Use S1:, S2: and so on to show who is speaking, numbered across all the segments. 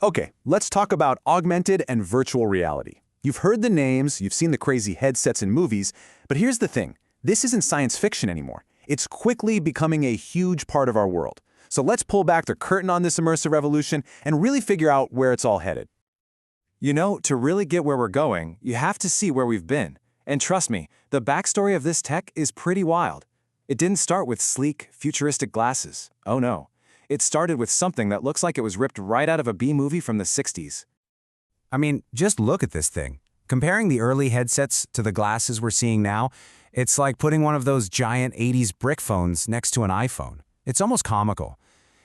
S1: Okay, let's talk about augmented and virtual reality. You've heard the names, you've seen the crazy headsets in movies, but here's the thing. This isn't science fiction anymore. It's quickly becoming a huge part of our world. So let's pull back the curtain on this immersive revolution and really figure out where it's all headed.
S2: You know, to really get where we're going, you have to see where we've been. And trust me, the backstory of this tech is pretty wild. It didn't start with sleek, futuristic glasses. Oh no. It started with something that looks like it was ripped right out of a B-movie from the 60s.
S3: I mean, just look at this thing. Comparing the early headsets to the glasses we're seeing now, it's like putting one of those giant 80s brick phones next to an iPhone. It's almost comical.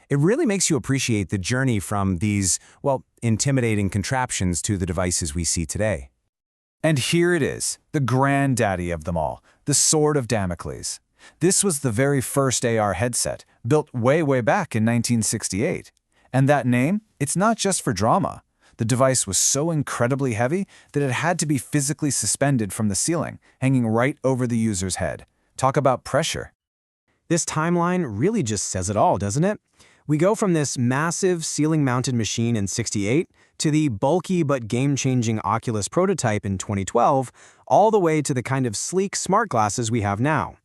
S3: It really makes you appreciate the journey from these, well, intimidating contraptions to the devices we see today.
S4: And here it is, the granddaddy of them all, the Sword of Damocles. This was the very first AR headset, built way back in 1968. And that name, it's not just for drama. The device was so incredibly heavy that it had to be physically suspended from the ceiling, hanging right over the user's head. Talk about pressure.
S5: This timeline really just says it all, doesn't it? We go from this massive ceiling-mounted machine in '68 to the bulky but game-changing Oculus prototype in 2012, all the way to the kind of sleek smart glasses we have now.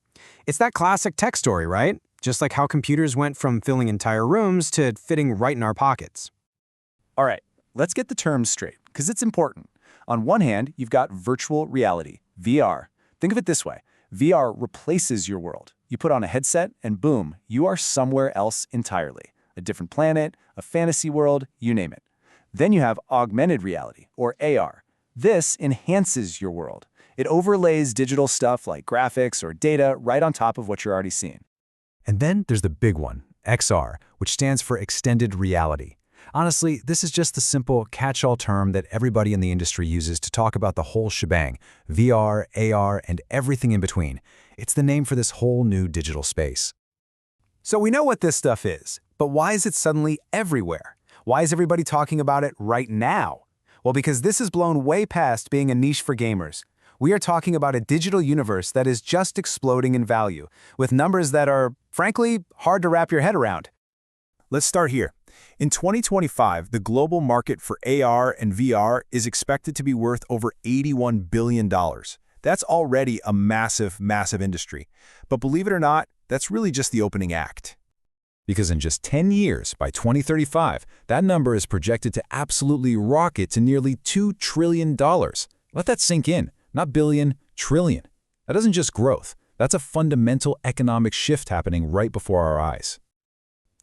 S5: It's that classic tech story, right? Just like how computers went from filling entire rooms to fitting right in our pockets.
S1: All right, let's get the terms straight, because it's important. On one hand, you've got virtual reality, VR. Think of it this way. VR replaces your world. You put on a headset, and boom, you are somewhere else entirely. A different planet, a fantasy world, you name it. Then you have augmented reality, or AR. This enhances your world. It overlays digital stuff like graphics or data right on top of what you're already seeing.
S3: And then there's the big one, XR, which stands for extended reality. Honestly, this is just the simple catch-all term that everybody in the industry uses to talk about the whole shebang, VR, AR, and everything in between. It's the name for this whole new digital space.
S5: So we know what this stuff is, but why is it suddenly everywhere? Why is everybody talking about it right now? Well, because this has blown way past being a niche for gamers. We are talking about a digital universe that is just exploding in value, with numbers that are, frankly, hard to wrap your head around.
S1: Let's start here. In 2025, the global market for AR and VR is expected to be worth over $81 billion. That's already a massive industry. But believe it or not, that's really just the opening act. Because in just 10 years, by 2035, that number is projected to absolutely rocket to nearly $2 trillion. Let that sink in. Not billion, trillion. That isn't just growth. That's a fundamental economic shift happening right before our eyes.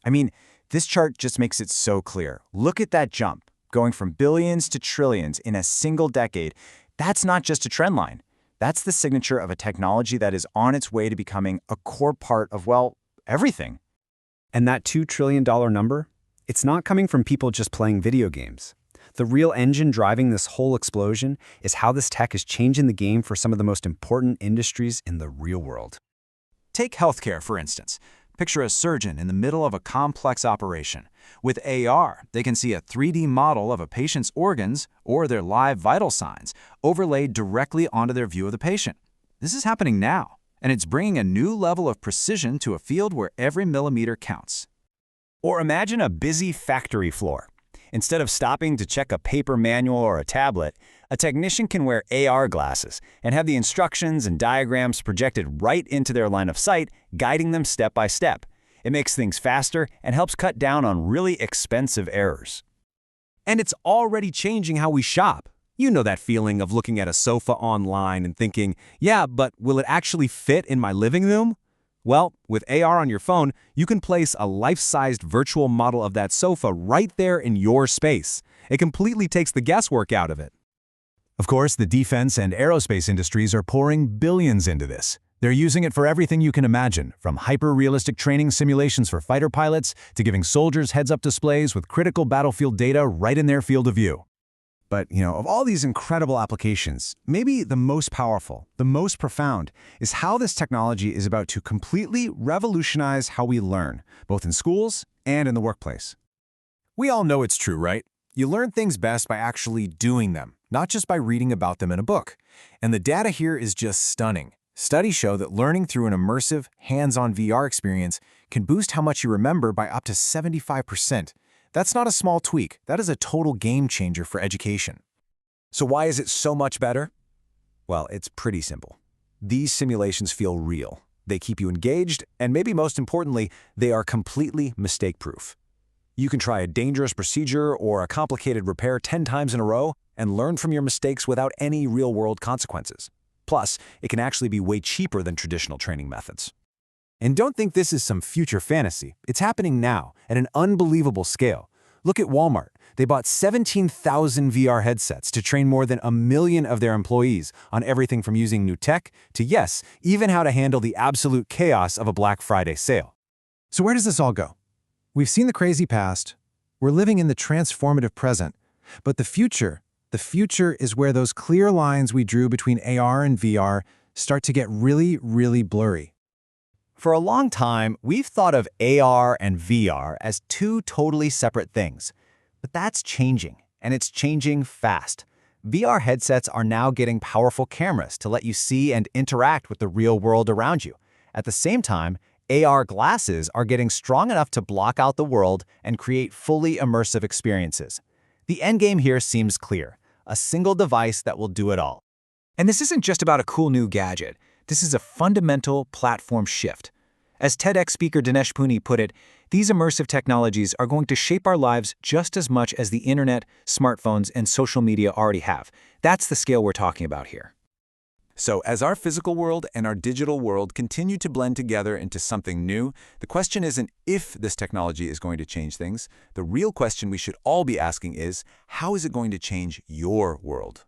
S2: I mean, this chart just makes it so clear. Look at that jump, going from billions to trillions in a single decade. That's not just a trend line. That's the signature of a technology that is on its way to becoming a core part of, well, everything.
S5: And that $2 trillion number? It's not coming from people just playing video games. The real engine driving this whole explosion is how this tech is changing the game for some of the most important industries in the real world.
S2: Take healthcare, for instance. Picture a surgeon in the middle of a complex operation. With AR, they can see a 3D model of a patient's organs or their live vital signs overlaid directly onto their view of the patient. This is happening now, and it's bringing a new level of precision to a field where every millimeter counts.
S6: Or imagine a busy factory floor. Instead of stopping to check a paper manual or a tablet, a technician can wear AR glasses and have the instructions and diagrams projected right into their line of sight, guiding them step by step. It makes things faster and helps cut down on really expensive errors.
S3: And it's already changing how we shop. You know that feeling of looking at a sofa online and thinking, yeah, but will it actually fit in my living room? Well, with AR on your phone, you can place a life-sized virtual model of that sofa right there in your space. It completely takes the guesswork out of it. Of course, the defense and aerospace industries are pouring billions into this. They're using it for everything you can imagine, from hyper-realistic training simulations for fighter pilots to giving soldiers heads-up displays with critical battlefield data right in their field of view. But, of all these incredible applications, maybe the most powerful, the most profound, is how this technology is about to completely revolutionize how we learn, both in schools and in the workplace. We all know it's true, right? You learn things best by actually doing them, not just by reading about them in a book. And the data here is just stunning. Studies show that learning through an immersive, hands-on VR experience can boost how much you remember by up to 75%.
S4: That's not a small tweak. That is a total game changer for education.
S1: So why is it so much better? Well, it's pretty simple. These simulations feel real. They keep you engaged, and maybe most importantly, they are completely mistake-proof. You can try a dangerous procedure or a complicated repair 10 times in a row and learn from your mistakes without any real-world consequences. Plus, it can actually be way cheaper than traditional training methods.
S4: And don't think this is some future fantasy. It's happening now at an unbelievable scale. Look at Walmart. They bought 17,000 VR headsets to train more than 1 million of their employees on everything from using new tech to, yes, even how to handle the absolute chaos of a Black Friday sale.
S3: So where does this all go? We've seen the crazy past. We're living in the transformative present. But the future is where those clear lines we drew between AR and VR start to get really, really blurry.
S6: For a long time, we've thought of AR and VR as two totally separate things. But that's changing, and it's changing fast. VR headsets are now getting powerful cameras to let you see and interact with the real world around you. At the same time, AR glasses are getting strong enough to block out the world and create fully immersive experiences. The endgame here seems clear: a single device that will do it all.
S2: And this isn't just about a cool new gadget. This is a fundamental platform shift. As TEDx speaker Dinesh Puni put it, these immersive technologies are going to shape our lives just as much as the internet, smartphones, and social media already have. That's the scale we're talking about here.
S1: So as our physical world and our digital world continue to blend together into something new, the question isn't if this technology is going to change things. The real question we should all be asking is, how is it going to change your world?